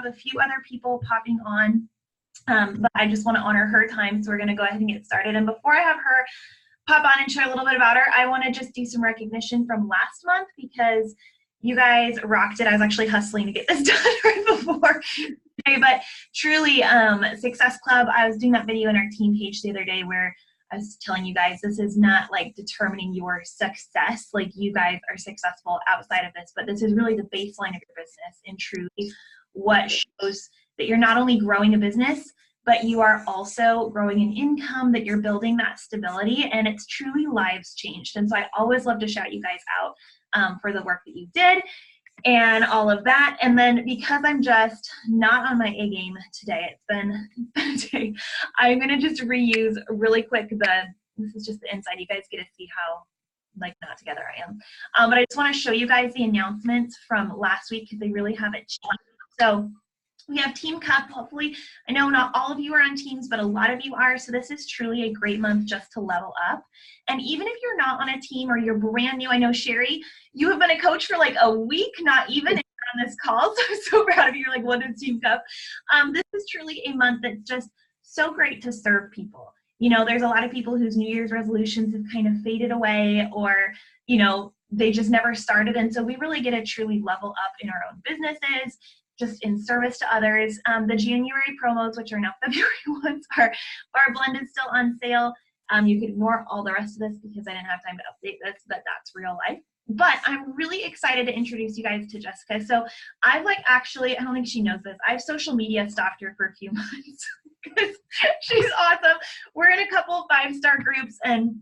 have a few other people popping on, but I just want to honor her time, so we're going to go ahead and get started. And before I have her pop on and share a little bit about her, I want to just do some recognition from last month because you guys rocked it. I was actually hustling to get this done right before. Okay, but truly, Success Club, I was doing that video in our team page the other day where I was telling you guys this is not like determining your success, like you guys are successful outside of this, but this is really the baseline of your business and truly what shows that you're not only growing a business, but you are also growing an income, that you're building that stability, and it's truly lives changed. And so I always love to shout you guys out for the work that you did and all of that. And then because I'm just not on my A game today, it's been a day, I'm gonna just reuse really quick this is just the inside. You guys get to see how like not together I am. But I just wanna show you guys the announcements from last week because they really haven't changed. So we have Team Cup. Hopefully, I know not all of you are on teams, but a lot of you are. So this is truly a great month just to level up. And even if you're not on a team or you're brand new, I know Sherry, you have been a coach for like a week, not even on this call. So I'm so proud of you. You're like, what is Team Cup? This is truly a month that's just so great to serve people. You know, there's a lot of people whose New Year's resolutions have kind of faded away, or, you know, they just never started. And so we really get to truly level up in our own businesses, just in service to others. The January promos, which are now February ones, our blend is still on sale. You can ignore all the rest of this because I didn't have time to update this, but that's real life. But I'm really excited to introduce you guys to Jessica. So I've actually, I don't think she knows this, I've social media stalked her for a few months because she's awesome. We're in a couple 5-star groups, and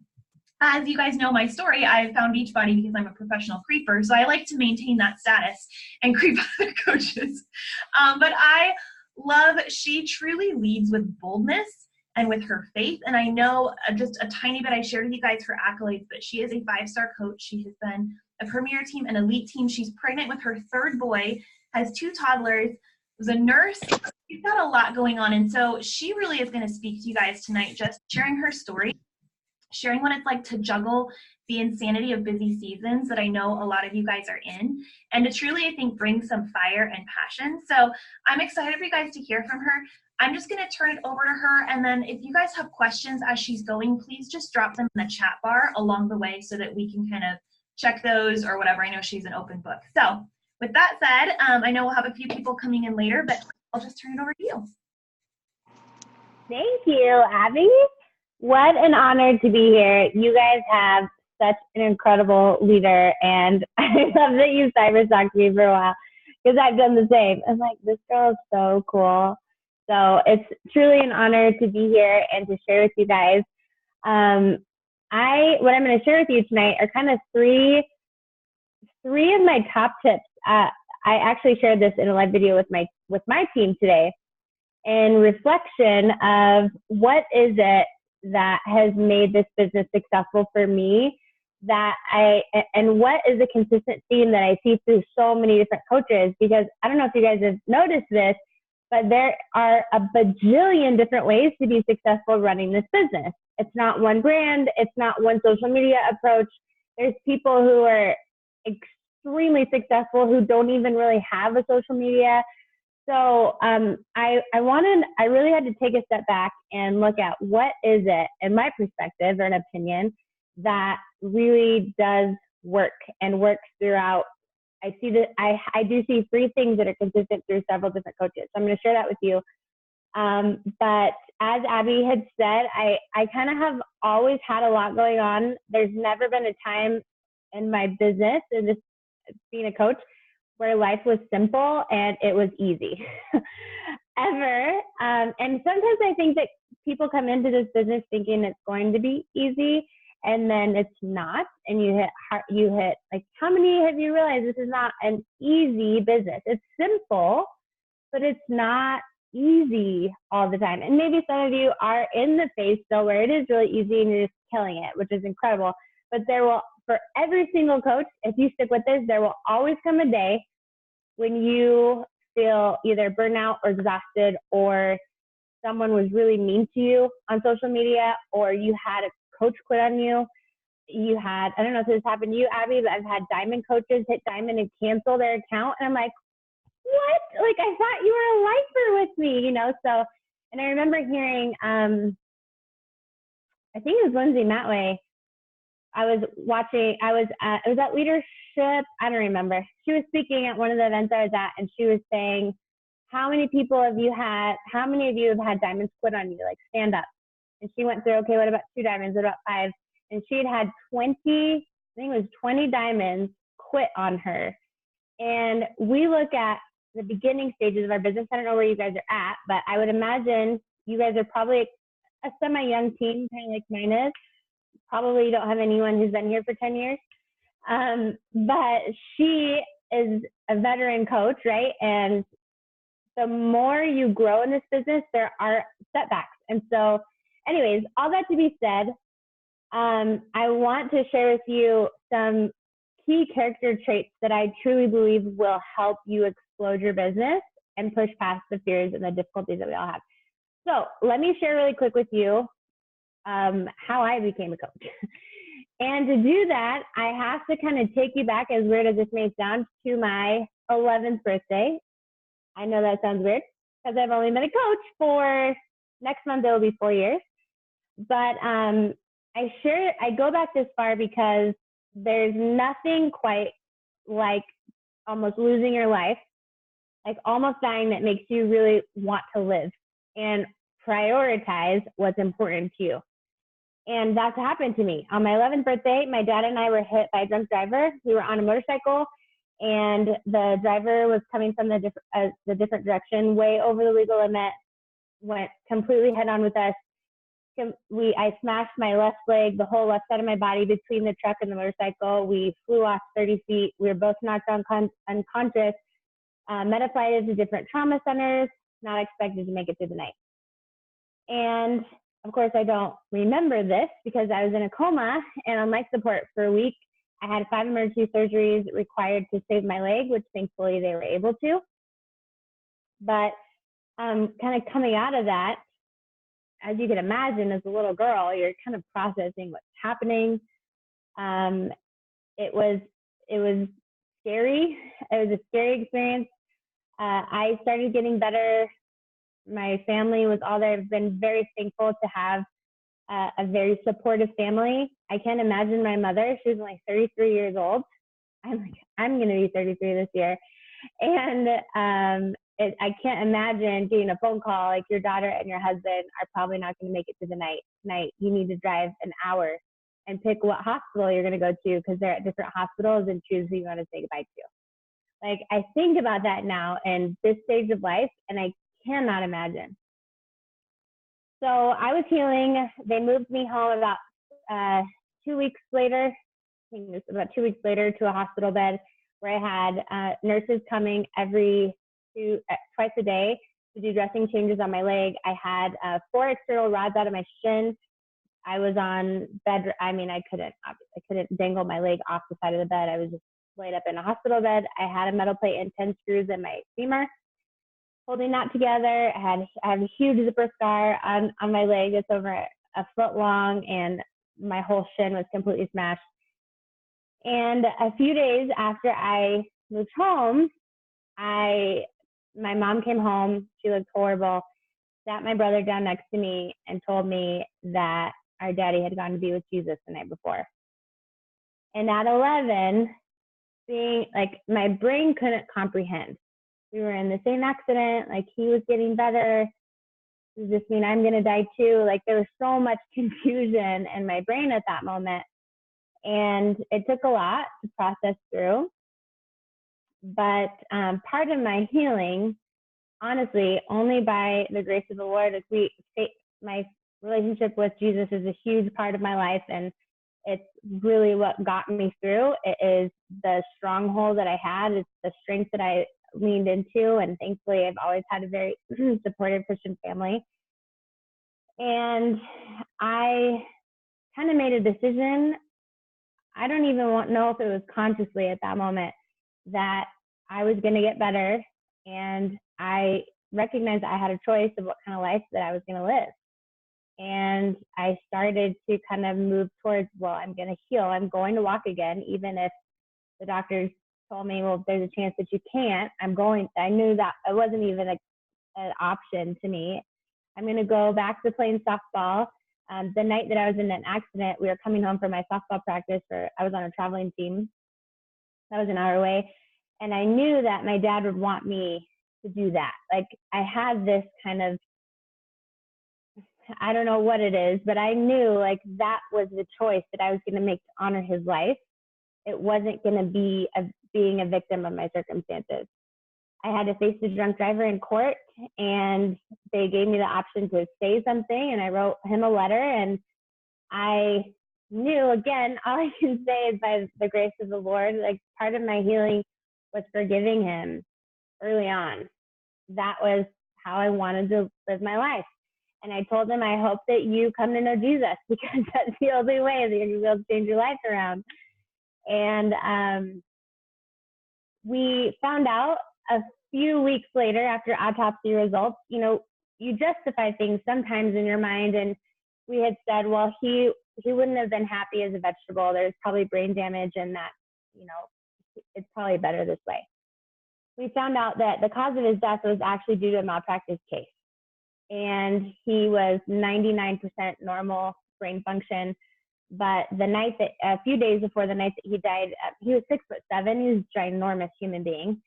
as you guys know my story, I found Beachbody because I'm a professional creeper, so I like to maintain that status and creep other coaches. But I love, she truly leads with boldness and with her faith, and I know just a tiny bit, I shared with you guys her accolades, but she is a 5-star coach. She has been a premier team, an elite team. She's pregnant with her 3rd boy, has 2 toddlers, was a nurse. She's got a lot going on, and so she really is going to speak to you guys tonight, just sharing her story, sharing what it's like to juggle the insanity of busy seasons that I know a lot of you guys are in, and to truly, I think, bring some fire and passion. So I'm excited for you guys to hear from her. I'm just gonna turn it over to her, and then if you guys have questions as she's going, please just drop them in the chat bar along the way so that we can kind of check those or whatever. I know she's an open book. So with that said, I know we'll have a few people coming in later, but I'll just turn it over to you. Thank you, Abby. What an honor to be here. You guys have such an incredible leader, and I love that you cyber-stalked me for a while because I've done the same. I'm like, this girl is so cool. So it's truly an honor to be here and to share with you guys. What I'm going to share with you tonight are kind of three of my top tips. I actually shared this in a live video with my team today in reflection of what is it that has made this business successful for me, and what is a consistent theme that I see through so many different coaches, because I don't know if you guys have noticed this, but there are a bajillion different ways to be successful running this business. It's not one brand, it's not one social media approach. There's people who are extremely successful who don't even really have a social media. So I really had to take a step back and look at what is it, in my perspective or an opinion, that really does work and works throughout. I see that I do see 3 things that are consistent through several different coaches. So I'm going to share that with you. But as Abby had said, I kind of have always had a lot going on. There's never been a time in my business and just being a coach where life was simple and it was easy ever. And sometimes I think that people come into this business thinking it's going to be easy, and then it's not. And you hit like, how many have you realized this is not an easy business? It's simple, but it's not easy all the time. And maybe some of you are in the phase still where it is really easy and you're just killing it, which is incredible. But there will, for every single coach, if you stick with this, there will always come a day when you feel either burnout or exhausted, or someone was really mean to you on social media, or you had a coach quit on you. You had, I don't know if this happened to you, Abby, but I've had diamond coaches hit diamond and cancel their account. And I'm like, what? Like, I thought you were a lifer with me, you know? So, and I remember hearing, I think it was Lindsay Matway. I was watching, it was at Leadership. I don't remember. She was speaking at one of the events I was at, and she was saying, how many of you have had diamonds quit on you? Like, stand up. And she went through, okay, what about 2 diamonds? What about 5? And she had 20, I think it was 20 diamonds quit on her. And we look at the beginning stages of our business. I don't know where you guys are at, but I would imagine you guys are probably a semi-young team, kind of like mine is. Probably don't have anyone who's been here for 10 years. But she is a veteran coach, right? And the more you grow in this business, there are setbacks. And so, anyways, all that to be said, I want to share with you some key character traits that I truly believe will help you explode your business and push past the fears and the difficulties that we all have. So let me share really quick with you how I became a coach. And to do that, I have to kind of take you back, as weird as this may sound, to my 11th birthday. I know that sounds weird because I've only been a coach for, next month it will be 4 years. But I go back this far because there's nothing quite like almost losing your life, like almost dying, that makes you really want to live and prioritize what's important to you. And that's happened to me. On my 11th birthday, my dad and I were hit by a drunk driver. We were on a motorcycle, and the driver was coming from the different direction, way over the legal limit, went completely head on with us. I smashed my left leg, the whole left side of my body, between the truck and the motorcycle. We flew off 30 feet. We were both knocked unconscious, metaflighted to different trauma centers, not expected to make it through the night. And of course, I don't remember this because I was in a coma and on life support for a week. I had 5 emergency surgeries required to save my leg, which thankfully they were able to. But kind of coming out of that, as you can imagine, as a little girl, you're kind of processing what's happening. It was scary. It was a scary experience. I started getting better. My family was all there. I've been very thankful to have a very supportive family. I can't imagine my mother. She was only 33 years old. I'm going to be 33 this year. And I can't imagine getting a phone call like, your daughter and your husband are probably not going to make it to the night. You need to drive an hour and pick what hospital you're going to go to, because they're at different hospitals, and choose who you want to say goodbye to. Like, I think about that now in this stage of life, and I cannot imagine. So I was healing. They moved me home about 2 weeks later. I think it was about 2 weeks later, to a hospital bed where I had nurses coming twice a day to do dressing changes on my leg. I had 4 external rods out of my shin. I was on bed. I mean, I couldn't dangle my leg off the side of the bed. I was just laid up in a hospital bed. I had a metal plate and 10 screws in my femur holding that together. I have a huge zipper scar on my leg. It's over a foot long, and my whole shin was completely smashed. And a few days after I moved home, my mom came home. She looked horrible. Sat my brother down next to me and told me that our daddy had gone to be with Jesus the night before. And at 11, being like, my brain couldn't comprehend. We were in the same accident. Like, he was getting better. Does this mean I'm going to die too? Like, there was so much confusion in my brain at that moment. And it took a lot to process through. But part of my healing, honestly, only by the grace of the Lord, my relationship with Jesus is a huge part of my life, and it's really what got me through. It is the stronghold that I had. It's the strength that I leaned into, and thankfully I've always had a very supportive Christian family. And I kind of made a decision. I don't even know if it was consciously at that moment, that I was going to get better, and I recognized I had a choice of what kind of life that I was going to live. And I started to kind of move towards, well, I'm going to heal. I'm going to walk again, even if the doctors told me, well, there's a chance that you can't. I knew that it wasn't even an option to me. I'm going to go back to playing softball. The night that I was in an accident, we were coming home from my softball practice. I was on a traveling team. That was an hour away. And I knew that my dad would want me to do that. Like, I had this kind of, I don't know what it is, but I knew like that was the choice that I was going to make to honor his life. It wasn't going to be being a victim of my circumstances. I had to face the drunk driver in court, and they gave me the option to say something, and I wrote him a letter, and I knew, again, all I can say is by the grace of the Lord, like, part of my healing was forgiving him early on. That was how I wanted to live my life. And I told him, I hope that you come to know Jesus, because that's the only way that you're going to be able to change your life around. And we found out a few weeks later, after autopsy results, you justify things sometimes in your mind. And we had said, well, he wouldn't have been happy as a vegetable. There's probably brain damage, and that, it's probably better this way. We found out that the cause of his death was actually due to a malpractice case. And he was 99% normal brain function. But a few days before the night that he died, he was 6'7". He was a ginormous human being.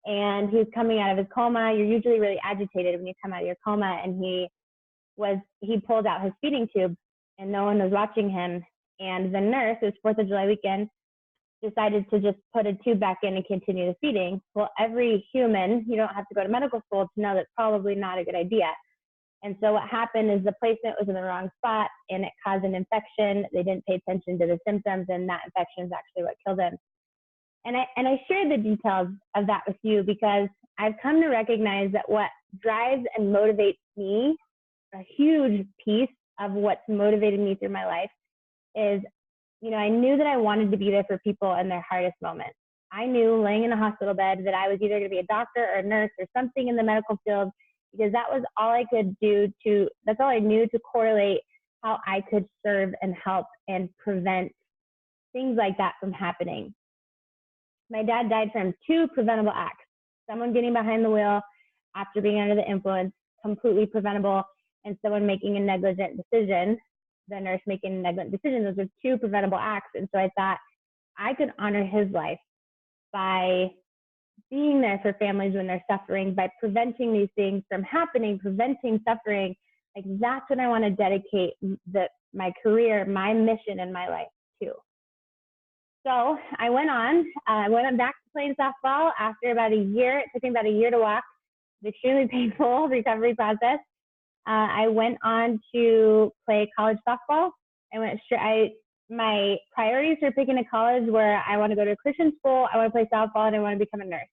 And he was coming out of his coma. You're usually really agitated when you come out of your coma. And he pulled out his feeding tube, and no one was watching him. And the nurse, it was 4th of July weekend, decided to just put a tube back in and continue the feeding. Well, every human, you don't have to go to medical school to know that's probably not a good idea. And so what happened is the placement was in the wrong spot, and it caused an infection. They didn't pay attention to the symptoms, and that infection is actually what killed him. And I shared the details of that with you because I've come to recognize that what drives and motivates me, a huge piece of what's motivated me through my life, is, I knew that I wanted to be there for people in their hardest moments. I knew laying in a hospital bed that I was either going to be a doctor or a nurse or something in the medical field, because that was all I could that's all I knew to correlate how I could serve and help and prevent things like that from happening. My dad died from 2 preventable acts: someone getting behind the wheel after being under the influence, completely preventable, and someone making a negligent decision, the nurse making a negligent decision. Those are 2 preventable acts. And so I thought I could honor his life by being there for families when they're suffering, by preventing these things from happening, preventing suffering. Like, that's what I want to dedicate my career, my mission in my life to. So I went back to playing softball after about a year. It took me about a year to walk. It was extremely painful recovery process. I went on to play college softball. My priorities for picking a college were, I want to go to a Christian school, I want to play softball, and I want to become a nurse.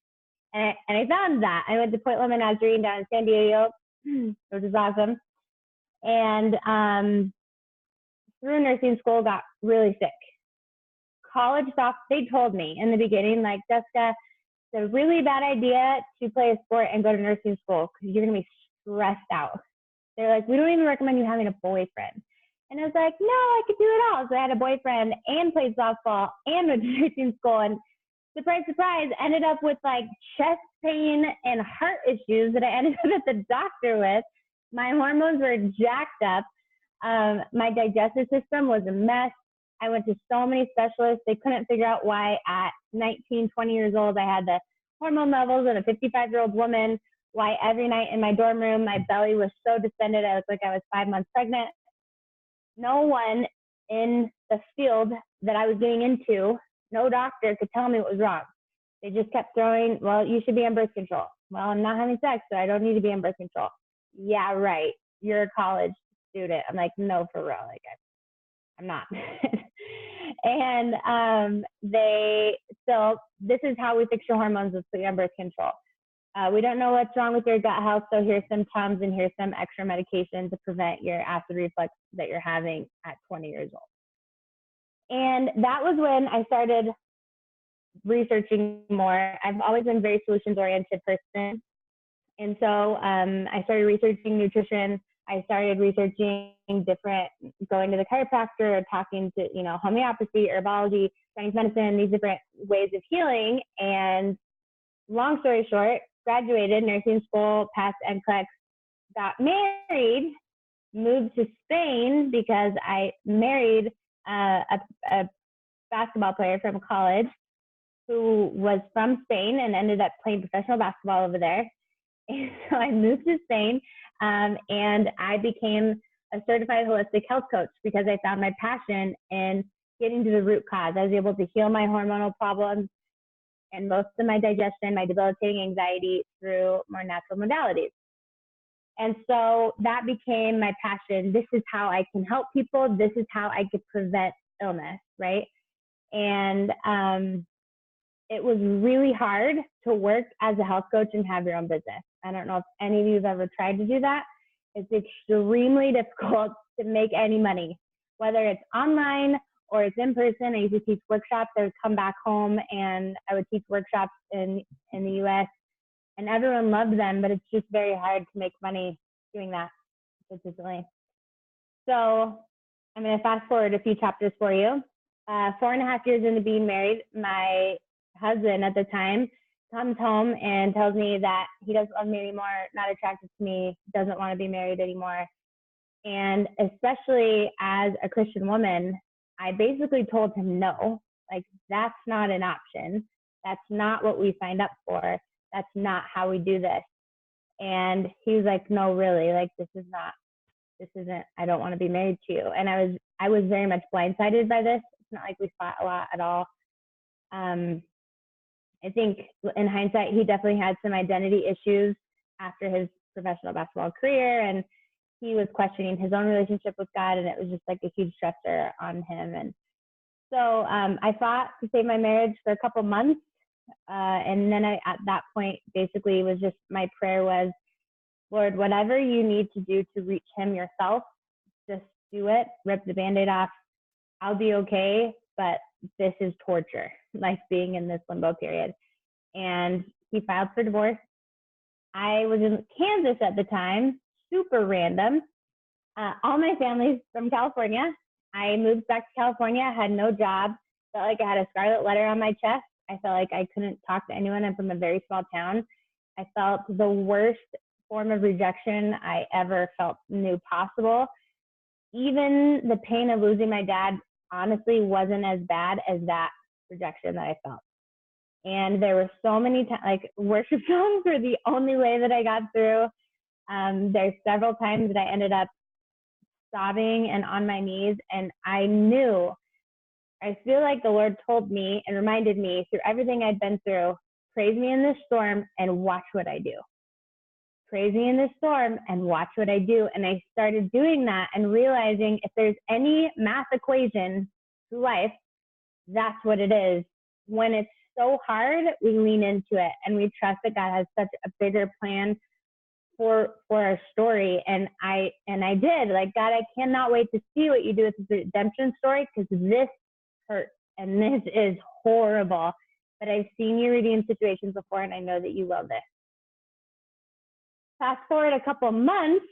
And I found that. I went to Point Loma Nazarene down in San Diego, which is awesome. And through nursing school, got really sick. They told me in the beginning, like, Jessica, it's a really bad idea to play a sport and go to nursing school because you're going to be stressed out. They're like, we don't even recommend you having a boyfriend. And I was like, no, I could do it all. So I had a boyfriend and played softball and went to nursing school, and surprise, surprise, ended up with like chest pain and heart issues that I ended up at the doctor with. My hormones were jacked up. My digestive system was a mess. I went to so many specialists. They couldn't figure out why at 19, 20 years old, I had the hormone levels of a 55-year-old woman, why every night in my dorm room, my belly was so distended, I looked like I was 5 months pregnant. No one in the field that I was getting into, no doctor could tell me what was wrong. They just kept throwing, well, you should be on birth control. Well, I'm not having sex, so I don't need to be on birth control. Yeah, right. You're a college student. I'm like, no, for real. Like, I'm not. And so this is how we fix your hormones, is put you on birth control. We don't know what's wrong with your gut health, so here's some Tums and here's some extra medication to prevent your acid reflux that you're having at 20 years old. And that was when I started researching more. I've always been a very solutions-oriented person. And so I started researching nutrition. I started researching going to the chiropractor, or talking to, homeopathy, herbology, Chinese medicine, these different ways of healing. And long story short, graduated nursing school, passed NCLEX, got married, moved to Spain because I married a basketball player from college who was from Spain and ended up playing professional basketball over there. And so I moved to Spain, and I became a certified holistic health coach because I found my passion in getting to the root cause. I was able to heal my hormonal problems and most of my digestion, my debilitating anxiety through more natural modalities. And so that became my passion. This is how I can help people. This is how I could prevent illness, right? And it was really hard to work as a health coach and have your own business. I don't know if any of you have ever tried to do that. It's extremely difficult to make any money, whether it's online or it's in person. I used to teach workshops. I would come back home and I would teach workshops in the US, and everyone loved them, but it's just very hard to make money doing that consistently. So I'm going to fast forward a few chapters for you. 4.5 years into being married, my husband at the time comes home and tells me that he doesn't love me anymore, not attracted to me, doesn't want to be married anymore. And especially as a Christian woman, I basically told him no, like that's not an option. That's not what we signed up for. That's not how we do this. And he was like, no, really, like this isn't, I don't want to be married to you. And I was very much blindsided by this. It's not like we fought a lot at all. I think in hindsight, he definitely had some identity issues after his professional basketball career, and he was questioning his own relationship with God, and it was just like a huge stressor on him. And so I fought to save my marriage for a couple months. And then at that point, basically was just, my prayer was, Lord, whatever you need to do to reach him yourself, just do it, rip the Band-Aid off. I'll be okay, but this is torture, like being in this limbo period. And he filed for divorce. I was in Kansas at the time, super random. All my family's from California. I moved back to California, had no job, felt like I had a scarlet letter on my chest. I felt like I couldn't talk to anyone. I'm from a very small town. I felt the worst form of rejection I ever knew possible. Even the pain of losing my dad honestly wasn't as bad as that rejection that I felt. And there were so many times, like worship songs were the only way that I got through. There's several times that I ended up sobbing and on my knees, and I feel like the Lord told me and reminded me through everything I'd been through, praise me in this storm and watch what I do. Praise me in this storm and watch what I do. And I started doing that and realizing if there's any math equation to life, that's what it is. When it's so hard, we lean into it and we trust that God has such a bigger plan for our story. And I did. Like, God, I cannot wait to see what you do with this redemption story, because this hurt and this is horrible. But I've seen you redeem situations before, and I know that you will this. Fast forward a couple months,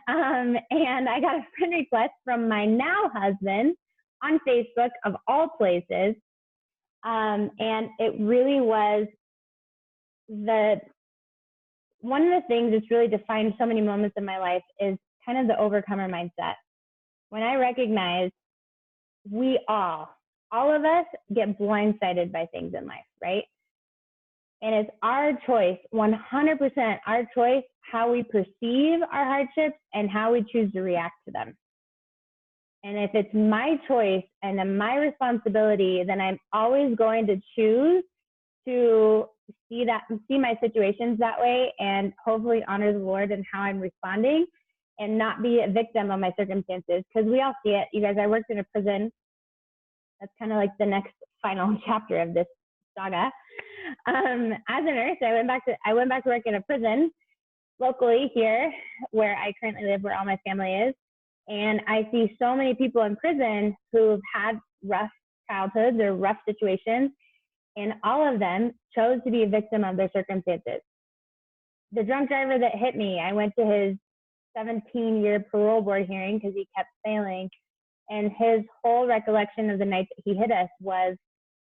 and I got a friend request from my now husband on Facebook, of all places. And it really was one of the things that's really defined so many moments in my life is kind of the overcomer mindset. When I recognize we all of us get blindsided by things in life, right? And it's our choice, 100% our choice, how we perceive our hardships and how we choose to react to them. And if it's my choice and my responsibility, then I'm always going to choose to see my situations that way, and hopefully honor the Lord in how I'm responding, and not be a victim of my circumstances. Because we all see it. You guys, I worked in a prison. That's kind of like the next final chapter of this saga. As a nurse, I went back to work in a prison locally here, where I currently live, where all my family is. And I see so many people in prison who've had rough childhoods or rough situations, and all of them chose to be a victim of their circumstances. The drunk driver that hit me, I went to his 17-year parole board hearing because he kept failing. And his whole recollection of the night that he hit us was,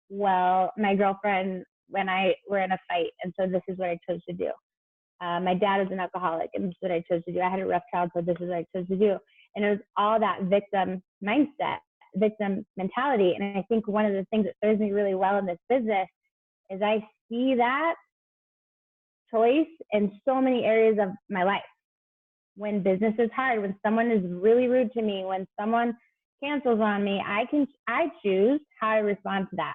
well, my girlfriend and I were in a fight, and so this is what I chose to do. My dad is an alcoholic, and this is what I chose to do. I had a rough childhood, this is what I chose to do. And it was all that victim mindset, victim mentality. And I think one of the things that serves me really well in this business is I see that choice in so many areas of my life. When business is hard, when someone is really rude to me, when someone cancels on me, I choose how I respond to that.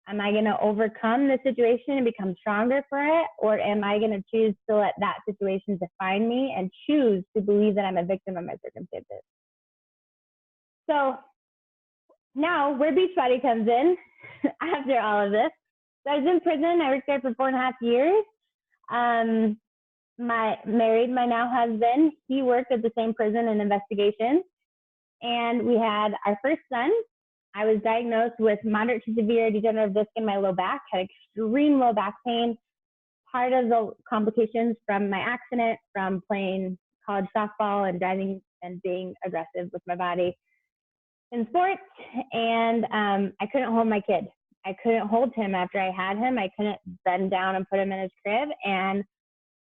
Am I going to overcome the situation and become stronger for it? Or am I going to choose to let that situation define me and choose to believe that I'm a victim of my circumstances? So now where Beachbody comes in after all of this. So I was in prison. I worked there for 4.5 years. Married my now husband. He worked at the same prison in investigations. And we had our first son. I was diagnosed with moderate to severe degenerative disc in my low back, had extreme low back pain. Part of the complications from my accident, from playing college softball and driving and being aggressive with my body in sports. And I couldn't hold my kid. I couldn't hold him after I had him. I couldn't bend down and put him in his crib. And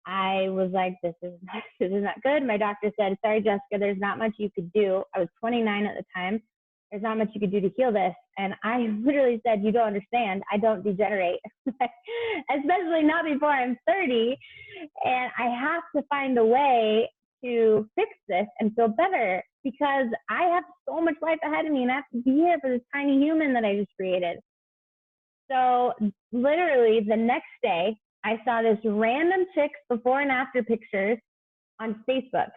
I was like, this is not good. My doctor said, sorry, Jessica, there's not much you could do. I was 29 at the time. There's not much you could do to heal this. And I literally said, you don't understand. I don't degenerate, especially not before I'm 30. And I have to find a way to fix this and feel better because I have so much life ahead of me and I have to be here for this tiny human that I just created. So literally the next day, I saw this random chick's before and after pictures on Facebook.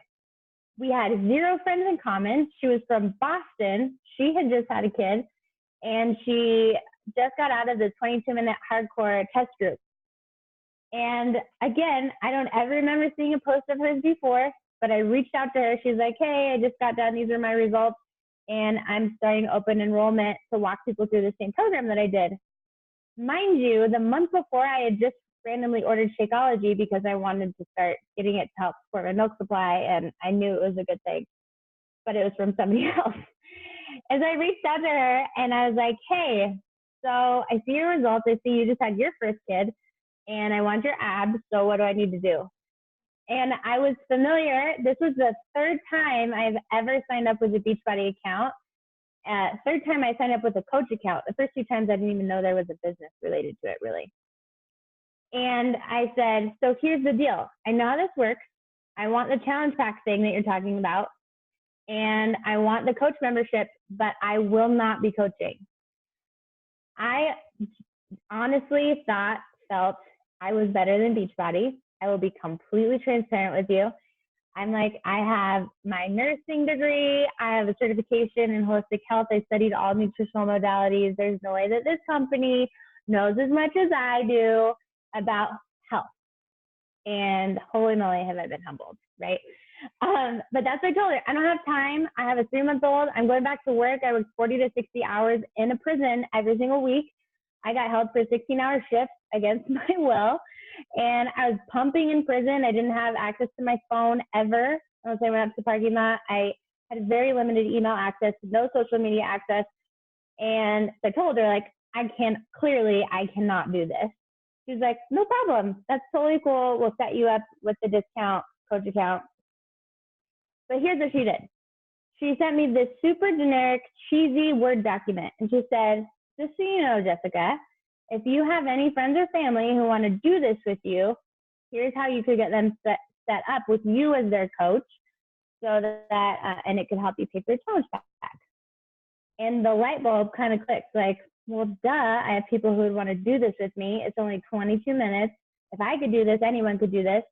We had 0 friends in common. She was from Boston. She had just had a kid, and she just got out of the 22-minute hardcore test group. And again, I don't ever remember seeing a post of hers before, but I reached out to her. She's like, hey, I just got done. These are my results, and I'm starting open enrollment to walk people through the same program that I did. Mind you, the month before, I had just randomly ordered Shakeology because I wanted to start getting it to help support my milk supply, and I knew it was a good thing, but it was from somebody else. As I reached out to her and I was like, hey, so I see your results. I see you just had your first kid and I want your abs. So what do I need to do? And I was familiar. This was the 3rd time I've ever signed up with a Beachbody account. 3rd time I signed up with a coach account. The first 2 times I didn't even know there was a business related to it, really. And I said, so here's the deal. I know how this works. I want the challenge pack thing that you're talking about. And I want the coach membership, but I will not be coaching. I honestly felt I was better than Beachbody. I will be completely transparent with you. I'm like, I have my nursing degree. I have a certification in holistic health. I studied all nutritional modalities. There's no way that this company knows as much as I do about health. And holy moly, have I been humbled, right? But that's what I told her. I don't have time. I have a 3-month-old. I'm going back to work. I work 40 to 60 hours in a prison every single week. I got held for 16-hour shifts against my will. And I was pumping in prison. I didn't have access to my phone ever. Once I went up to the parking lot, I had very limited email access, no social media access. And so I told her, like, I cannot do this. She's like, no problem. That's totally cool. We'll set you up with the discount coach account. But here's what she did. She sent me this super generic, cheesy Word document. And she said, just so you know, Jessica, if you have any friends or family who want to do this with you, here's how you could get them set up with you as their coach so that, and it could help you pay for your challenge pack. And the light bulb kind of clicked, like, well, duh, I have people who would want to do this with me. It's only 22 minutes. If I could do this, anyone could do this.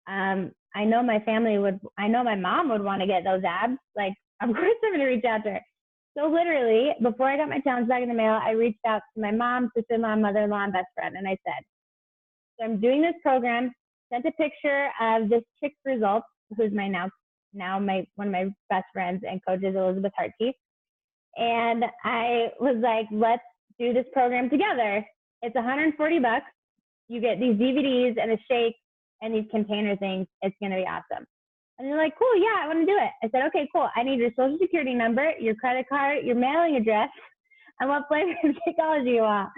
I know my mom would want to get those abs. Like, of course I'm going to reach out to her. So literally, before I got my challenge back in the mail, I reached out to my mom, sister-in-law, mother-in-law, and best friend. And I said, so I'm doing this program, sent a picture of this chick's results, who's my now one of my best friends and coaches, Elizabeth Hartke. And I was like, let's do this program together. It's $140. You get these DVDs and a shake and these container things. It's going to be awesome. And they're like, cool, yeah, I want to do it. I said, okay, cool. I need your social security number, your credit card, your mailing address, and what flavor of Shakeology you want.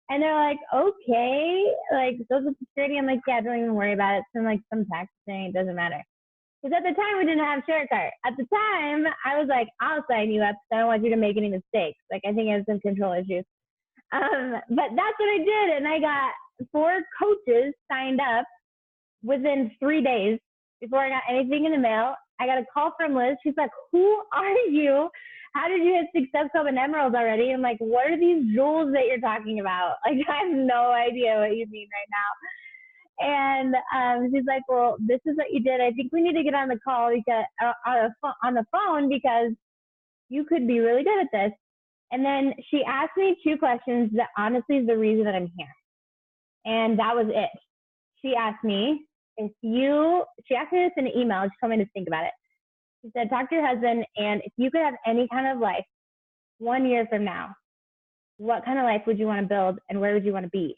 And they're like, okay, like social security. I'm like, yeah, don't even worry about it. It's like some tax thing. It doesn't matter. Because at the time we didn't have ShareCart. At the time, I was like, I'll sign you up. So I don't want you to make any mistakes. Like I think I have some control issues. But that's what I did. And I got 4 coaches signed up within 3 days before I got anything in the mail. I got a call from Liz. She's like, who are you? How did you hit Success Club and Emerald already? I'm like, what are these jewels that you're talking about? Like, I have no idea what you mean right now. And she's like, well, this is what you did. I think we need to get on the call because on the phone because you could be really good at this. And then she asked me 2 questions that honestly is the reason that I'm here. And that was it. She asked me this in an email. She told me to think about it. She said, talk to your husband, and if you could have any kind of life 1 year from now, what kind of life would you want to build and where would you want to be?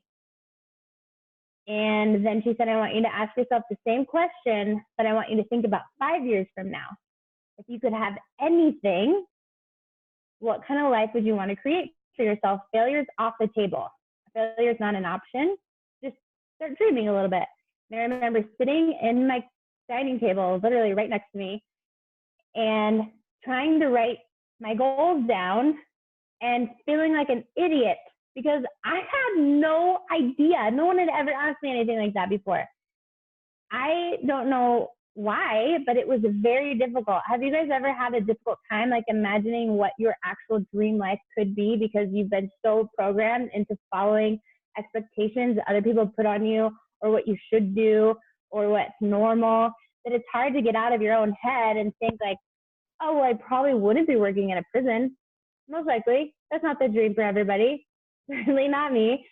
And then she said, I want you to ask yourself the same question, but I want you to think about 5 years from now. If you could have anything, what kind of life would you want to create for yourself? Failure's off the table. Failure's not an option. Just start dreaming a little bit. And I remember sitting in my dining table, literally right next to me, and trying to write my goals down and feeling like an idiot because I had no idea. No one had ever asked me anything like that before. I don't know why, but it was very difficult. Have you guys ever had a difficult time like imagining what your actual dream life could be because you've been so programmed into following expectations that other people put on you or what you should do or what's normal, that it's hard to get out of your own head and think like, oh, well, I probably wouldn't be working in a prison. Most likely. That's not the dream for everybody. Certainly not me.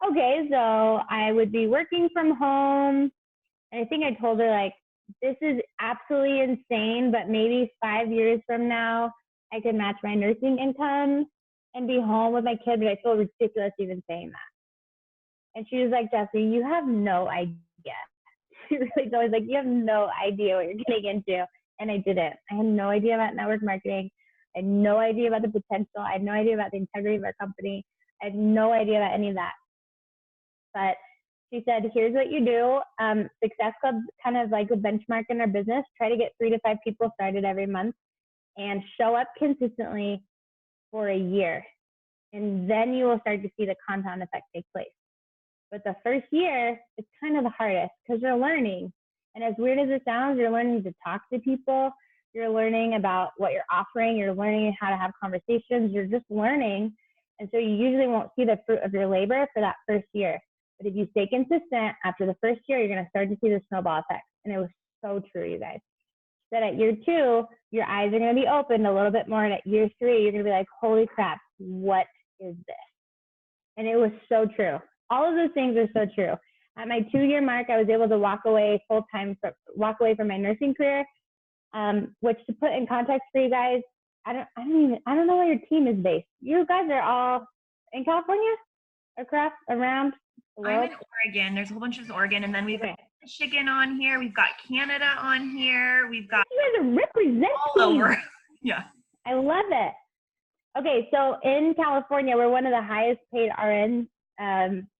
Okay, so I would be working from home. And I think I told her, like, this is absolutely insane, but maybe 5 years from now, I could match my nursing income and be home with my kid, but I feel ridiculous even saying that. And she was like, Jesse, you have no idea. She really was like, you have no idea what you're getting into. And I didn't. I had no idea about network marketing. I had no idea about the potential. I had no idea about the integrity of our company. I had no idea about any of that. But she said, here's what you do. Success Club kind of like a benchmark in our business. Try to get 3 to 5 people started every month and show up consistently for a year. And then you will start to see the compound effect take place. But the first year is kind of the hardest because you're learning. And as weird as it sounds, you're learning to talk to people. You're learning about what you're offering. You're learning how to have conversations. You're just learning. And so you usually won't see the fruit of your labor for that first year. But if you stay consistent, after the first year, you're going to start to see the snowball effect. And it was so true, you guys. That at year 2, your eyes are going to be opened a little bit more. And at year 3, you're going to be like, holy crap, what is this? And it was so true. All of those things are so true. At my 2-year mark, I was able to walk away from my nursing career, which, to put in context for you guys, I don't know where your team is based. You guys are all in California, across, around the world? I'm in Oregon. There's a whole bunch of Oregon, and then we've got Michigan on here. We've got Canada on here. We've got you guys are representing all over. Yeah, I love it. Okay, so in California, we're one of the highest paid RN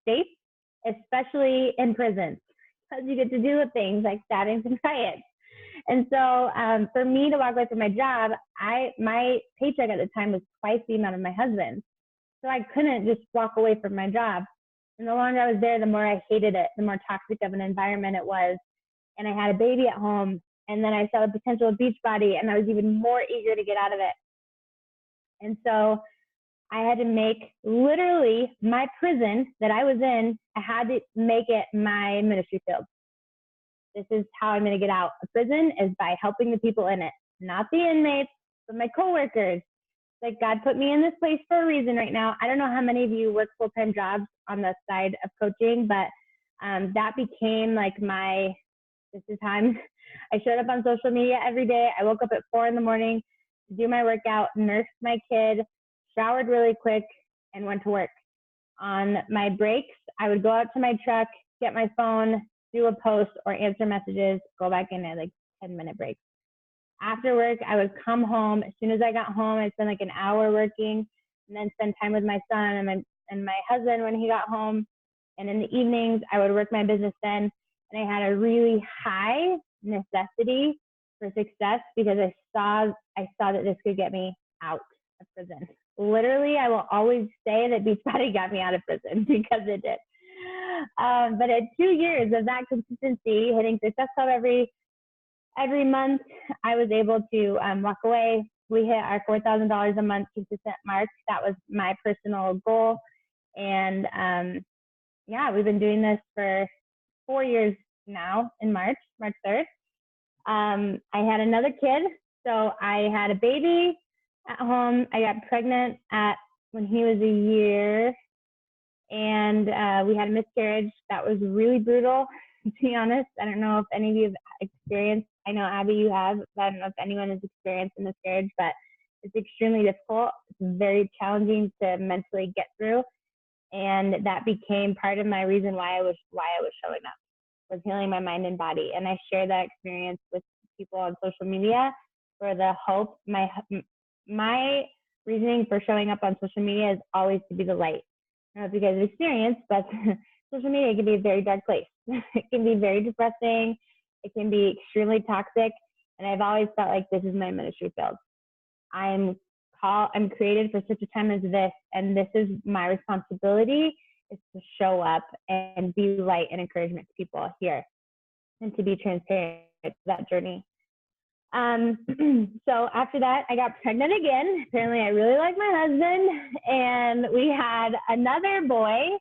states, especially in prisons, because you get to do things like statins and riots. And so for me to walk away from my job, my paycheck at the time was twice the amount of my husband's. So I couldn't just walk away from my job. And the longer I was there, the more I hated it, the more toxic of an environment it was. And I had a baby at home. And then I saw the potential of Beachbody, and I was even more eager to get out of it. And so I had to make literally my prison that I was in, I had to make it my ministry field. This is how I'm going to get out of prison, is by helping the people in it, not the inmates, but my coworkers. Like, God put me in this place for a reason right now. I don't know how many of you work full-time jobs on the side of coaching, but that became like this is how I showed up on social media every day. I woke up at 4 a.m. to do my workout, nursed my kid, showered really quick, and went to work. On my breaks, I would go out to my truck, get my phone, do a post or answer messages, go back in and like 10-minute breaks. After work, I would come home. As soon as I got home, I'd spend like an hour working and then spend time with my son and my husband when he got home. And in the evenings, I would work my business then. And I had a really high necessity for success because I saw that this could get me out of prison. Literally, I will always say that Beachbody got me out of prison because it did. But at 2 years of that consistency, hitting Success Club every month, I was able to walk away. We hit our $4,000 a month consistent mark. That was my personal goal. And yeah, we've been doing this for 4 years now in March 3rd. I had another kid. So I had a baby at home. I got pregnant when he was a year. And we had a miscarriage. That was really brutal, to be honest. I don't know if any of you have experienced. I know, Abby, you have. But I don't know if anyone has experienced a miscarriage, but it's extremely difficult. It's very challenging to mentally get through. And that became part of my reason why I was showing up, was healing my mind and body. And I share that experience with people on social media for the hope. My reasoning for showing up on social media is always to be the light. I don't know if you guys have experienced, but social media can be a very dark place. It can be very depressing. It can be extremely toxic. And I've always felt like this is my ministry field. I'm created for such a time as this, and this is my responsibility, is to show up and be light and encouragement to people here and to be transparent to that journey. So after that, I got pregnant again. Apparently I really like my husband, and we had another boy,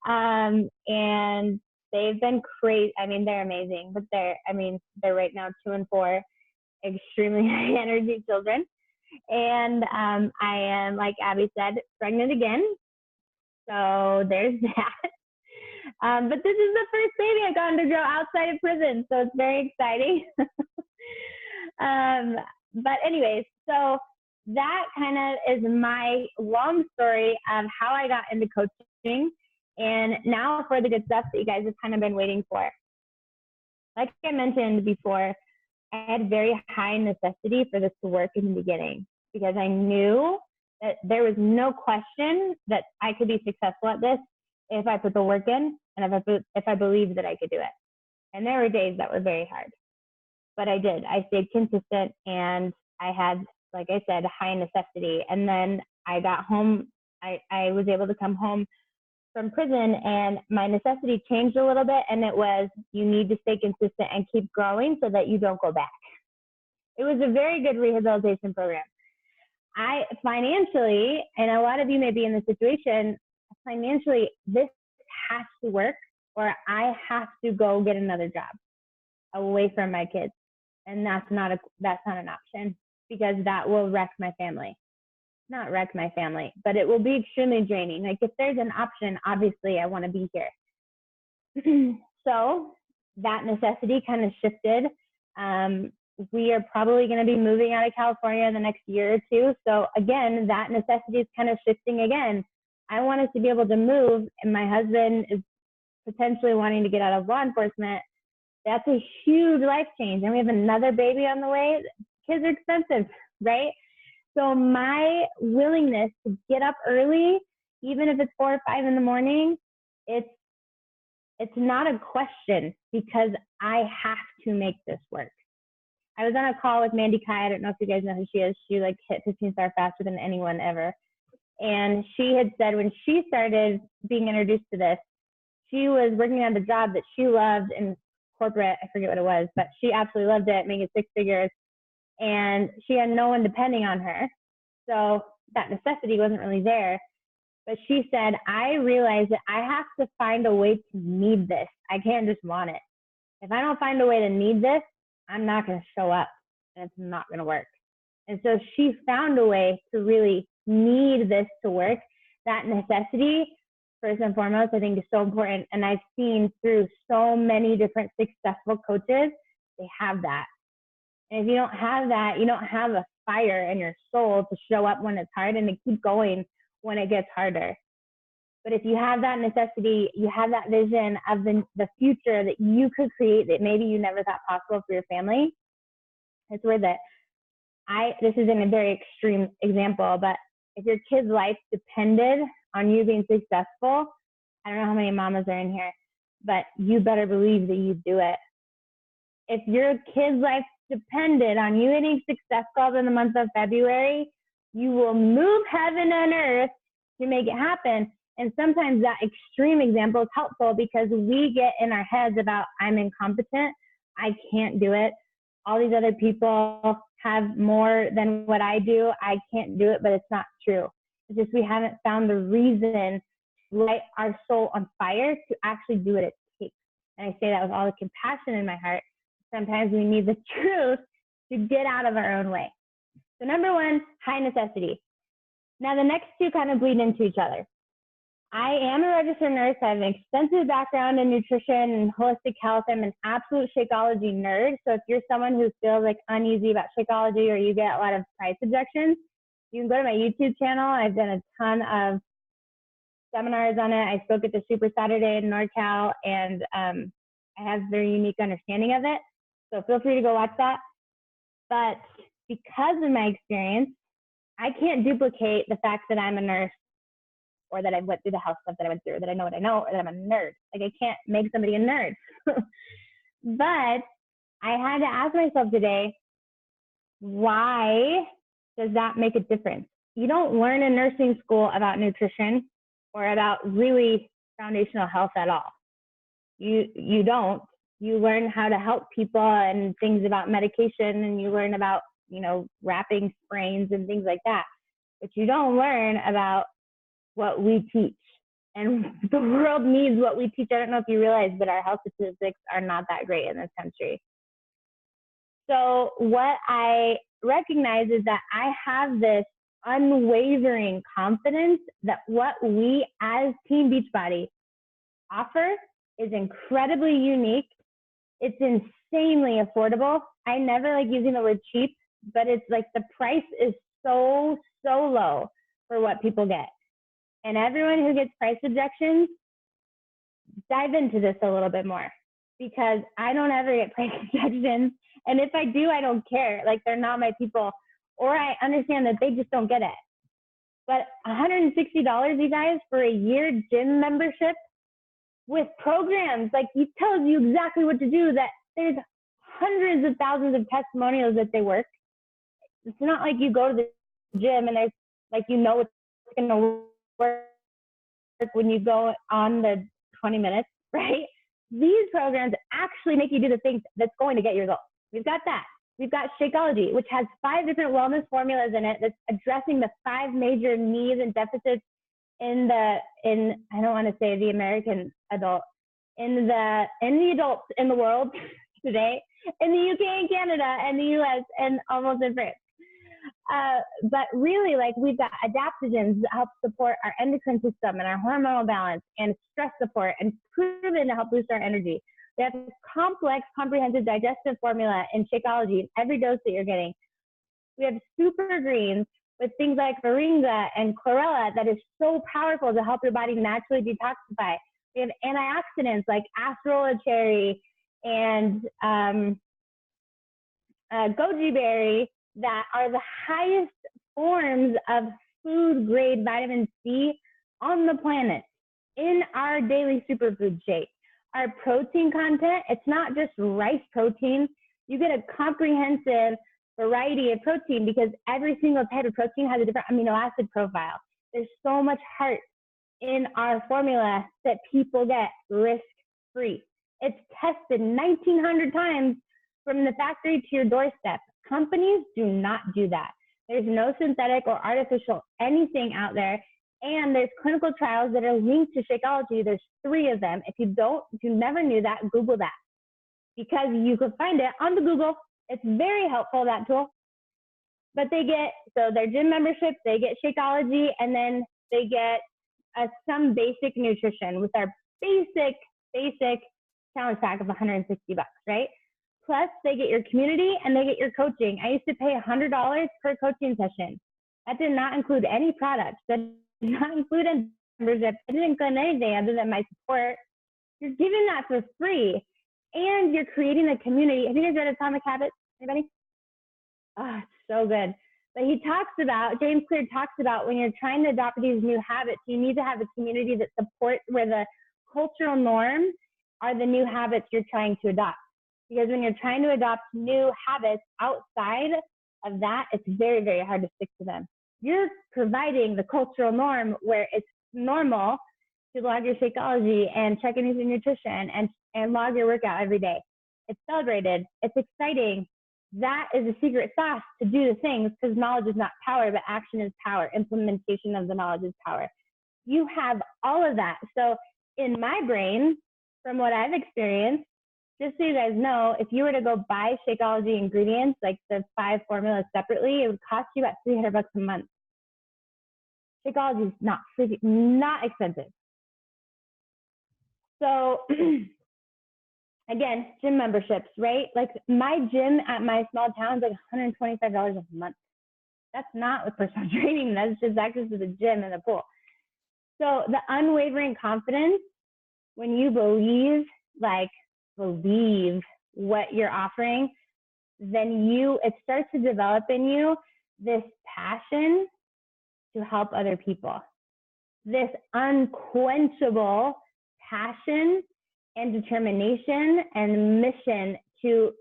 and they've been crazy. I mean, they're amazing, but they're right now 2 and 4, extremely high energy children. And I am, like Abby said, pregnant again. So there's that. But this is the first baby I've gotten to grow outside of prison, so it's very exciting. But anyways, so that kind of is my long story of how I got into coaching. And now for the good stuff that you guys have kind of been waiting for. Like I mentioned before, I had very high necessity for this to work in the beginning because I knew that there was no question that I could be successful at this if I put the work in and if I believed that I could do it. And there were days that were very hard, but I did. I stayed consistent, and I had, like I said, high necessity. And then I got home. I was able to come home from prison, and my necessity changed a little bit, and it was, you need to stay consistent and keep growing so that you don't go back. It was a very good rehabilitation program. I financially, and a lot of you may be in this situation, financially, this has to work, or I have to go get another job away from my kids. And that's not an option, because that will wreck my family. Not wreck my family, but it will be extremely draining. Like, if there's an option, obviously I want to be here. So that necessity kind of shifted. We are probably going to be moving out of California in the next year or two. So again, that necessity is kind of shifting again. I want us to be able to move, and my husband is potentially wanting to get out of law enforcement. That's a huge life change. And we have another baby on the way. Kids are expensive, right? So my willingness to get up early, even if it's 4 or 5 in the morning, it's not a question, because I have to make this work. I was on a call with Mandy Kai. I don't know if you guys know who she is. She like hit 15-star faster than anyone ever. And she had said when she started being introduced to this, she was working on the job that she loved in corporate. I forget what it was, but she absolutely loved it, making 6 figures. And she had no one depending on her. So that necessity wasn't really there. But she said, I realized that I have to find a way to need this. I can't just want it. If I don't find a way to need this, I'm not going to show up, and it's not going to work. And so she found a way to really need this to work. That necessity, first and foremost, I think is so important. And I've seen through so many different successful coaches, they have that. And if you don't have that, you don't have a fire in your soul to show up when it's hard and to keep going when it gets harder. But if you have that necessity, you have that vision of the future that you could create that maybe you never thought possible for your family, It's worth it. This is in a very extreme example, but if your kid's life depended on you being successful, I don't know how many mamas are in here, but you better believe that you do it. If your kid's life depended on you hitting success goals in the month of February, you will move heaven and earth to make it happen. And sometimes that extreme example is helpful because we get in our heads about, I'm incompetent, I can't do it, all these other people have more than what I do, I can't do it, but it's not true. It's just we haven't found the reason to light our soul on fire to actually do what it takes. And I say that with all the compassion in my heart. Sometimes we need the truth to get out of our own way. So number one, high necessity. Now the next two kind of bleed into each other. I am a registered nurse. I have an extensive background in nutrition and holistic health. I'm an absolute Shakeology nerd. So if you're someone who feels like uneasy about Shakeology or you get a lot of price objections, you can go to my YouTube channel. I've done a ton of seminars on it. I spoke at the Super Saturday in NorCal, and I have a very unique understanding of it. So feel free to go watch that. But because of my experience, I can't duplicate the fact that I'm a nurse or that I went through the health stuff that I went through, or that I know what I know, or that I'm a nerd. Like I can't make somebody a nerd. But I had to ask myself today, why does that make a difference? You don't learn in nursing school about nutrition or about really foundational health at all. You don't. You learn how to help people and things about medication, and you learn about, wrapping sprains and things like that. But you don't learn about what we teach. And the world needs what we teach. I don't know if you realize, but our health statistics are not that great in this country. So what I recognize is that I have this unwavering confidence that what we as Team Beachbody offer is incredibly unique. It's insanely affordable. I never like using the word cheap, but it's like the price is so low for what people get. And everyone who gets price objections, dive into this a little bit more, because I don't ever get price objections. And if I do, I don't care. Like they're not my people, or I understand that they just don't get it. But $160, you guys, for a year gym membership with programs, like it tells you exactly what to do, that there's hundreds of thousands of testimonials that they work. It's not like you go to the gym and there's like, what's going to work when you go on the 20 minutes, right? These programs actually make you do the things that's going to get your results. We've got that. We've got Shakeology, which has 5 different wellness formulas in it that's addressing the 5 major needs and deficits in I don't want to say the American adult, in the adults in the world today, in the UK and Canada and the US and almost in France. But really, like, we've got adaptogens that help support our endocrine system and our hormonal balance, and stress support, and proven to help boost our energy. We have this complex, comprehensive digestive formula in Shakeology in every dose that you're getting. We have super greens with things like moringa and chlorella that is so powerful to help your body naturally detoxify. We have antioxidants like acerola cherry and goji berry that are the highest forms of food grade vitamin C on the planet in our daily superfood shake. Our protein content, it's not just rice protein. You get a comprehensive variety of protein because every single type of protein has a different amino acid profile. There's so much heart in our formula that people get risk-free. It's tested 1,900 times from the factory to your doorstep. Companies do not do that. There's no synthetic or artificial anything out there. And there's clinical trials that are linked to Shakeology. There's 3 of them. If you never knew that, Google that, because you could find it on the Google. It's very helpful, that tool. But so their gym membership, they get Shakeology, and then they get some basic nutrition with our basic challenge pack of $160, right? Plus, they get your community and they get your coaching. I used to pay $100 per coaching session. That did not include any products. That did not include a membership. It didn't include anything other than my support. You're giving that for free. And you're creating a community. Have you guys read Atomic Habits? Anybody? Oh, it's so good. But James Clear talks about when you're trying to adopt these new habits, you need to have a community that supports where the cultural norms are the new habits you're trying to adopt. Because when you're trying to adopt new habits outside of that, it's very, very hard to stick to them. You're providing the cultural norm where it's normal to log your Shakeology and check into your nutrition and log your workout every day. It's celebrated. It's exciting. That is a secret sauce to do the things, because knowledge is not power, but action is power. Implementation of the knowledge is power. You have all of that. So in my brain, from what I've experienced, just so you guys know, if you were to go buy Shakeology ingredients, like the 5 formulas separately, it would cost you about $300 a month. Shakeology is not expensive. So again, gym memberships, right? Like my gym at my small town is like $125 a month. That's not with personal training. That's just access to the gym and the pool. So the unwavering confidence, when you believe what you're offering, then it starts to develop in you this passion to help other people, this unquenchable passion and determination and mission to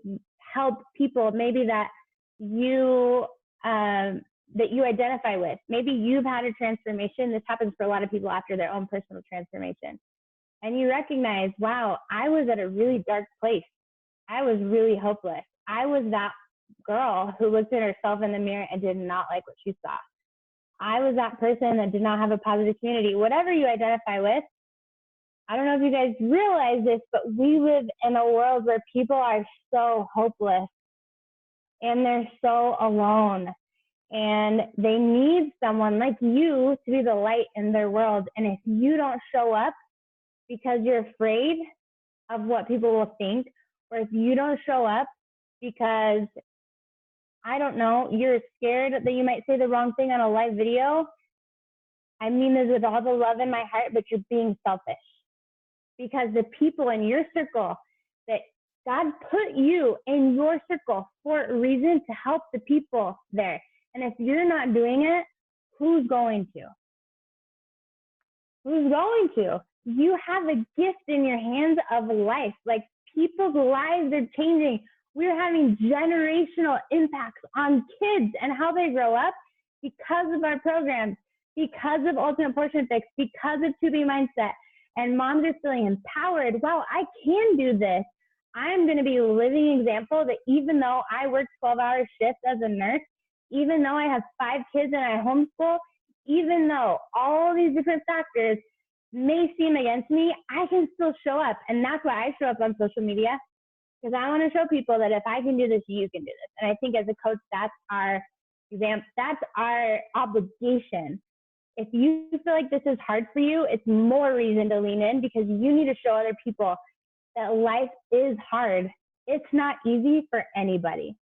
help people maybe that you identify with. Maybe you've had a transformation. This happens for a lot of people after their own personal transformation. And you recognize, wow, I was at a really dark place. I was really hopeless. I was that girl who looked at herself in the mirror and did not like what she saw. I was that person that did not have a positive community. Whatever you identify with, I don't know if you guys realize this, but we live in a world where people are so hopeless and they're so alone. And they need someone like you to be the light in their world. And if you don't show up because you're afraid of what people will think, or if you don't show up because, I don't know, you're scared that you might say the wrong thing on a live video, I mean this with all the love in my heart, but you're being selfish. Because the people in your circle, that God put you in your circle for a reason to help the people there. And if you're not doing it, who's going to? Who's going to? You have a gift in your hands of life. Like, people's lives are changing. We're having generational impacts on kids and how they grow up because of our programs, because of Ultimate Portion Fix, because of 2B Mindset. And moms are feeling empowered. Wow, I can do this. I'm going to be a living example that even though I work 12-hour shifts as a nurse, even though I have 5 kids and I homeschool, even though all these different factors may seem against me, I can still show up. And that's why I show up on social media, because I want to show people that if I can do this, you can do this. And I think as a coach, that's our obligation. If you feel like this is hard for you, it's more reason to lean in, because you need to show other people that life is hard. It's not easy for anybody.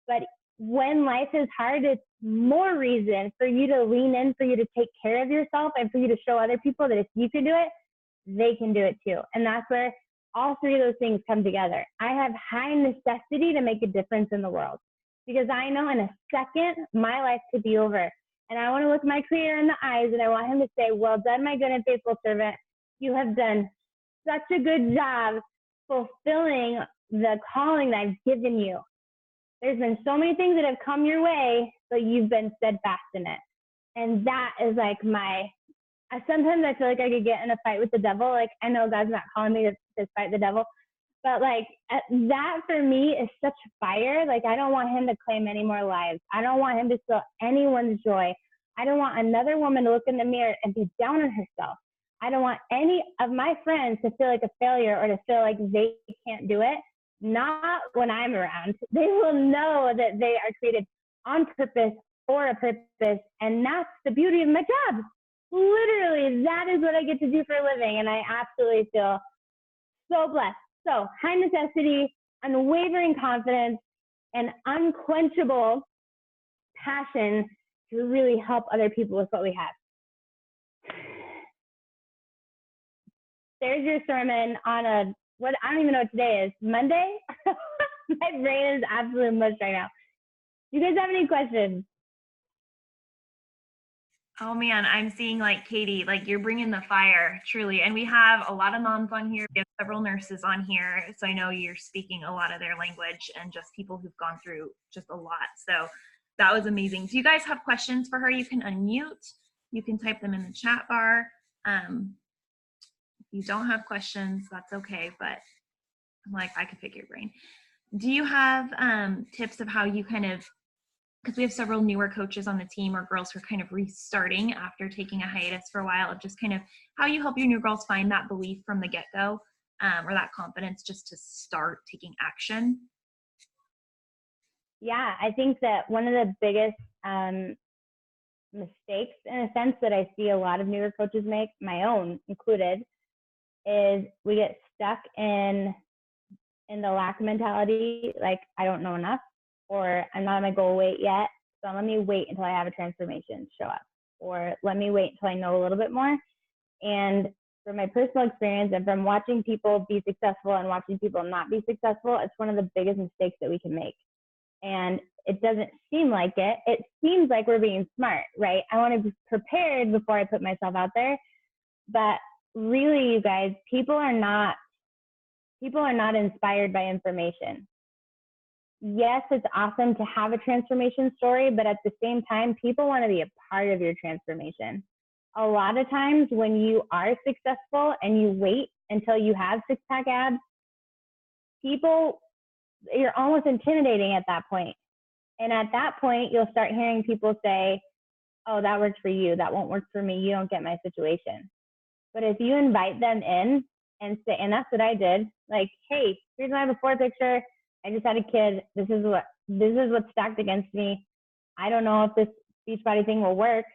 But when life is hard, it's more reason for you to lean in, for you to take care of yourself, and for you to show other people that if you can do it, they can do it too. And that's where all 3 of those things come together. I have high necessity to make a difference in the world, because I know in a second, my life could be over. And I want to look my Creator in the eyes, and I want him to say, well done, my good and faithful servant. You have done such a good job fulfilling the calling that I've given you. There's been so many things that have come your way, but you've been steadfast in it. And that is like sometimes I feel like I could get in a fight with the devil. Like, I know God's not calling me to fight the devil, but like that for me is such fire. Like, I don't want him to claim any more lives. I don't want him to steal anyone's joy. I don't want another woman to look in the mirror and be down on herself. I don't want any of my friends to feel like a failure or to feel like they can't do it. Not when I'm around. They will know that they are created on purpose for a purpose. And that's the beauty of my job. Literally, that is what I get to do for a living. And I absolutely feel so blessed. So, high necessity, unwavering confidence, and unquenchable passion to really help other people with what we have. There's your sermon on I don't even know what today is. Monday? My brain is absolutely mush right now. you guys have any questions? Oh man, I'm seeing like Katie, like you're bringing the fire, truly. And we have a lot of moms on here. We have several nurses on here. So I know you're speaking a lot of their language and just people who've gone through just a lot. So that was amazing. Do you guys have questions for her? You can unmute. You can type them in the chat bar. If you don't have questions, that's okay. But I'm like, I could pick your brain. Do you have tips of how you kind of, because we have several newer coaches on the team or girls who are kind of restarting after taking a hiatus for a while, of just kind of how you help your new girls find that belief from the get-go, or that confidence just to start taking action? Yeah, I think that one of the biggest mistakes, in a sense, that I see a lot of newer coaches make, my own included, is we get stuck in the lack mentality, like I don't know enough, or I'm not on my goal weight yet, so let me wait until I have a transformation show up, or let me wait until I know a little bit more. And from my personal experience and from watching people be successful and watching people not be successful, it's one of the biggest mistakes that we can make. And it doesn't seem like it. It seems like we're being smart, right? I want to be prepared before I put myself out there. But really, you guys, people are not inspired by information. Yes, it's awesome to have a transformation story, but at the same time, people want to be a part of your transformation. A lot of times when you are successful and you wait until you have six-pack abs, you're almost intimidating at that point. And at that point, you'll start hearing people say, oh, that works for you. That won't work for me. You don't get my situation. But if you invite them in and say, and that's what I did, like, hey, here's my before picture. I just had a kid. This is what's stacked against me. I don't know if this Beachbody thing will work,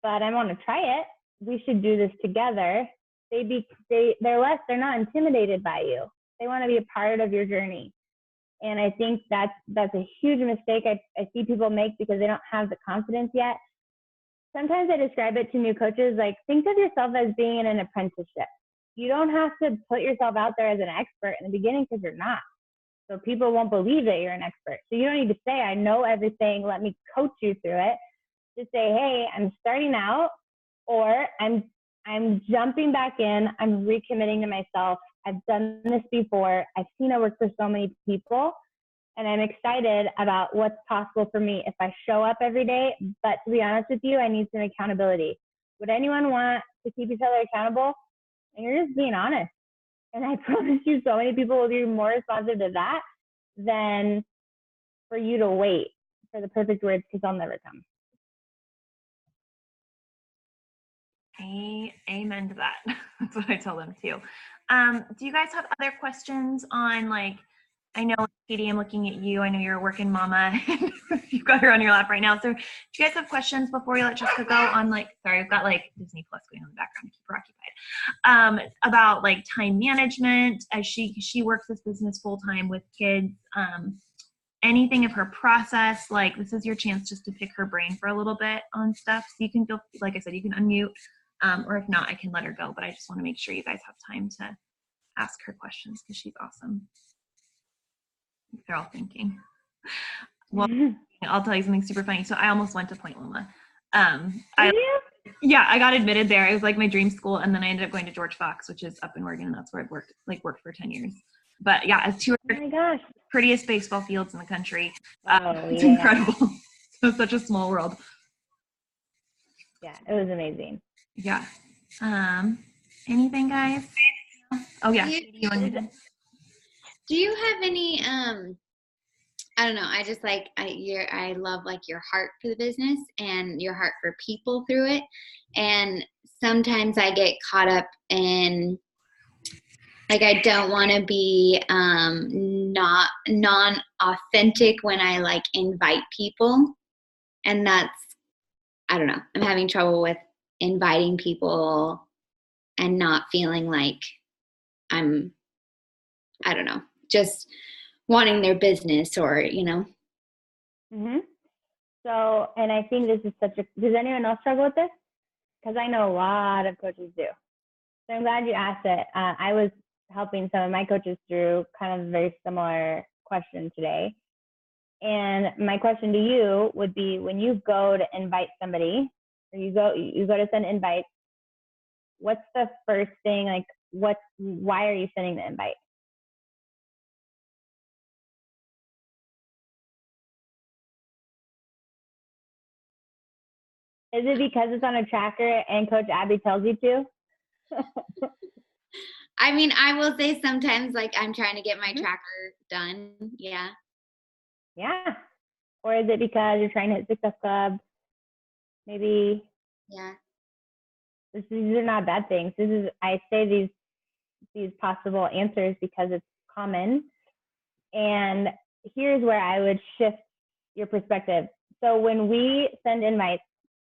but I want to try it. We should do this together. They're not intimidated by you. They want to be a part of your journey. And I think that's a huge mistake I see people make because they don't have the confidence yet. Sometimes I describe it to new coaches, like, think of yourself as being in an apprenticeship. You don't have to put yourself out there as an expert in the beginning because you're not. So people won't believe that you're an expert. So you don't need to say, I know everything, let me coach you through it. Just say, hey, I'm starting out, or I'm jumping back in, I'm recommitting to myself. I've done this before. I've seen it work for so many people, and I'm excited about what's possible for me if I show up every day. But to be honest with you, I need some accountability. Would anyone want to keep each other accountable? And you're just being honest. And I promise you, so many people will be more responsive to that than for you to wait for the perfect words, because they'll never come. Amen to that. That's what I tell them too. Do you guys have other questions on, like, I know, Katie, I'm looking at you. I know you're a working mama. You've got her on your lap right now. So do you guys have questions before we let Jessica go on, like, sorry, I've got like Disney Plus going on in the background to keep her occupied, about like time management as she works this business full time with kids, anything of her process, like this is your chance just to pick her brain for a little bit on stuff. So you can feel, like I said, you can unmute, or if not, I can let her go, but I just want to make sure you guys have time to ask her questions because she's awesome. They're all thinking. Well, I'll tell you something super funny. So I almost went to Point Loma. Yeah, I got admitted there. It was like my dream school, and then I ended up going to George Fox, which is up in Oregon, and that's where I've worked for 10 years. But yeah, it's two of the prettiest baseball fields in the country. It's incredible. It's such a small world. Yeah, it was amazing. Yeah. Anything, guys? Oh yeah. Do you have any I don't know, I just like I love like your heart for the business and your heart for people through it. And sometimes I get caught up in, like, I don't want to be not non-authentic when I like invite people. And that's, I don't know, I'm having trouble with inviting people and not feeling like I'm, I don't know, just wanting their business, or, you know. So, and I think this is does anyone else struggle with this? Because I know a lot of coaches do. So I'm glad you asked it. I was helping some of my coaches through kind of a very similar question today. And my question to you would be, when you go to invite somebody, or you go to send invites, what's the first thing, like why are you sending the invite? Is it because it's on a tracker and Coach Abby tells you to? I mean, I will say sometimes like I'm trying to get my tracker done. Yeah. Yeah. Or is it because you're trying to hit Success Club? Maybe. Yeah. These are not bad things. I say these possible answers because it's common. And here's where I would shift your perspective. So when we send invites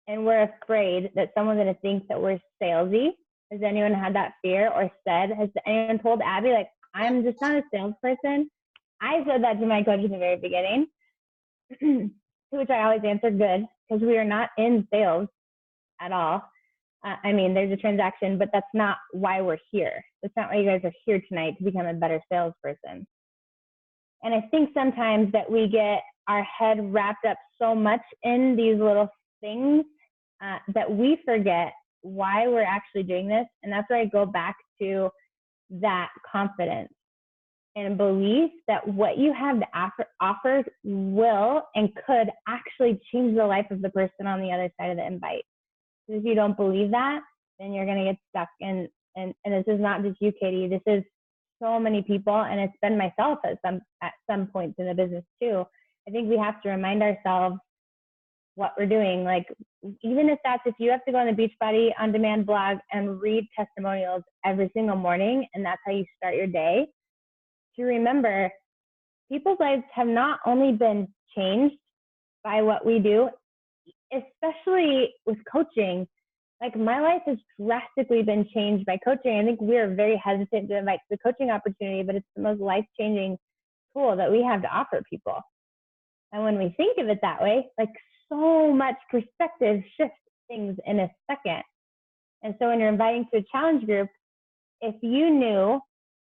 and we're afraid that someone's going to think that we're salesy, has anyone had that fear or has anyone told Abby, like, I'm just not a salesperson? I said that to my coach in the very beginning, to which I always answer good, because we are not in sales at all. I mean, there's a transaction, but that's not why we're here. That's not why you guys are here tonight, to become a better salesperson. And I think sometimes that we get our head wrapped up so much in these little things that we forget why we're actually doing this. And that's where I go back to that confidence and belief that what you have to offer will and could actually change the life of the person on the other side of the invite. If you don't believe that, then you're going to get stuck. And this is not just you, Katie. This is so many people, and it's been myself at some points in the business too. I think we have to remind ourselves what we're doing. Like, even if you have to go on the Beachbody On Demand blog and read testimonials every single morning, and that's how you start your day, to remember people's lives have not only been changed by what we do, especially with coaching. Like, my life has drastically been changed by coaching. I think we are very hesitant to invite the coaching opportunity, but it's the most life-changing tool that we have to offer people. And when we think of it that way, like, so much perspective shifts things in a second. And so when you're inviting to a challenge group, if you knew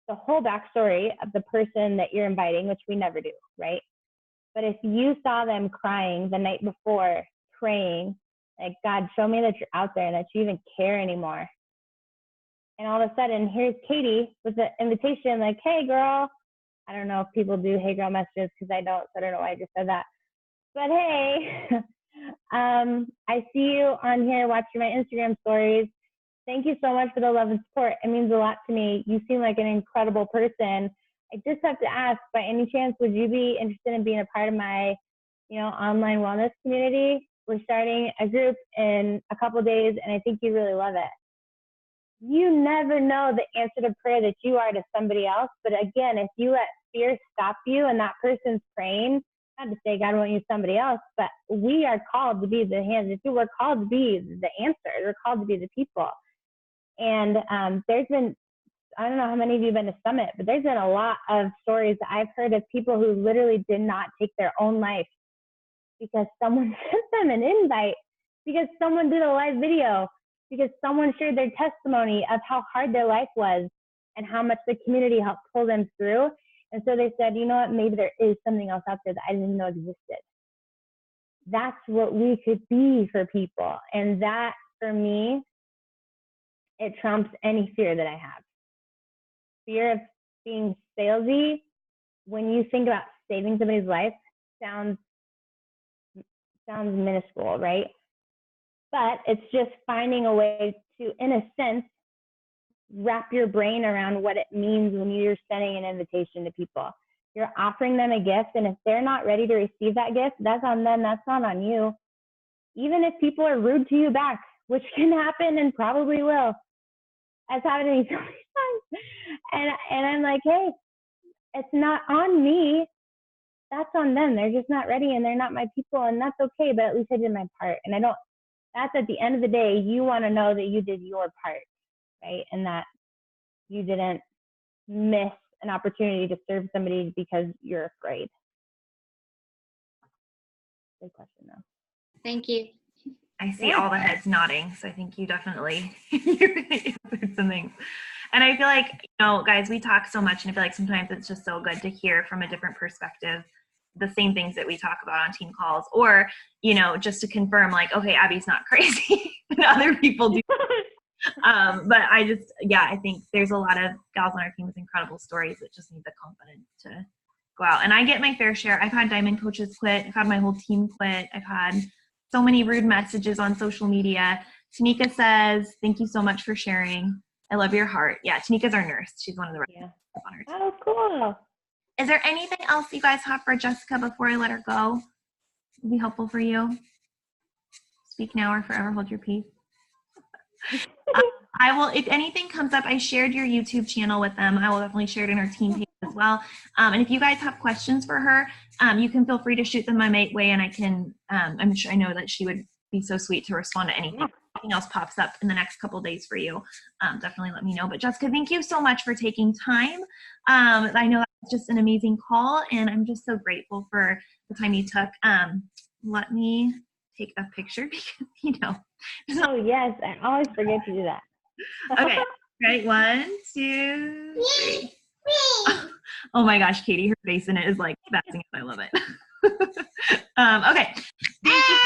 the whole backstory of the person that you're inviting, which we never do, right? But if you saw them crying the night before, praying, like, God, show me that you're out there and that you even care anymore. And all of a sudden, here's Katie with the invitation, like, hey, girl. I don't know if people do hey, girl messages, because I don't, so I don't know why I just said that. But hey, I see you on here watching my Instagram stories. Thank you so much for the love and support. It means a lot to me. You seem like an incredible person. I just have to ask, by any chance, would you be interested in being a part of my, online wellness community? We're starting a group in a couple of days, and I think you really love it. You never know the answer to prayer that you are to somebody else. But again, if you let fear stop you and that person's praying, not to say God won't use somebody else, but we are called to be the hands. We're called to be the answer. We're called to be the people. And there's been, I don't know how many of you have been to Summit, but there's been a lot of stories that I've heard of people who literally did not take their own life because someone sent them an invite, because someone did a live video, because someone shared their testimony of how hard their life was and how much the community helped pull them through. And so they said, you know what, maybe there is something else out there that I didn't know existed. That's what we could be for people. And that, for me, it trumps any fear that I have. Fear of being salesy, when you think about saving somebody's life, sounds minuscule, right? But it's just finding a way to, in a sense, wrap your brain around what it means when you're sending an invitation to people. You're offering them a gift, and if they're not ready to receive that gift, that's on them. That's not on you. Even if people are rude to you back, which can happen and probably will. That's happened to me so many times. And I'm like, hey, it's not on me. That's on them. They're just not ready, and they're not my people, and that's okay. But at least I did my part. And that's at the end of the day, you want to know that you did your part, right? And that you didn't miss an opportunity to serve somebody because you're afraid. Good question, though. Thank you. I see all the heads nodding, so I think you definitely answered some things. And I feel like, guys, we talk so much, and I feel like sometimes it's just so good to hear from a different perspective the same things that we talk about on team calls, or, you know, just to confirm like, okay, Abby's not crazy and other people do. But I think there's a lot of gals on our team with incredible stories that just need the confidence to go out. And I get my fair share. I've had diamond coaches quit. I've had my whole team quit. I've had so many rude messages on social media. Tanika says, thank you so much for sharing. I love your heart. Yeah, Tanika's our nurse. She's one of the Yeah. on our team. Oh, cool. Is there anything else you guys have for Jessica before I let her go? Would be helpful for you? Speak now or forever hold your peace. I will, if anything comes up, I shared your YouTube channel with them. I will definitely share it in our team page as well. And if you guys have questions for her, you can feel free to shoot them my way, and I can, I know that she would be so sweet to respond to anything. If anything else pops up in the next couple days for you, definitely let me know. But Jessica, thank you so much for taking time. I know that's just an amazing call, and I'm just so grateful for the time you took. Let me take a picture because, you know. Oh, yes. I always forget to do that. Okay, ready? 1, 2, 3. Oh my gosh, Katie, her face in it is like spazzing up. I love it. Okay, thank you.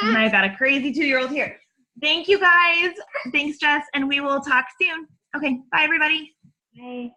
And I've got a crazy 2-year-old here. Thank you guys. Thanks, Jess, and we will talk soon. Okay, bye everybody. Bye.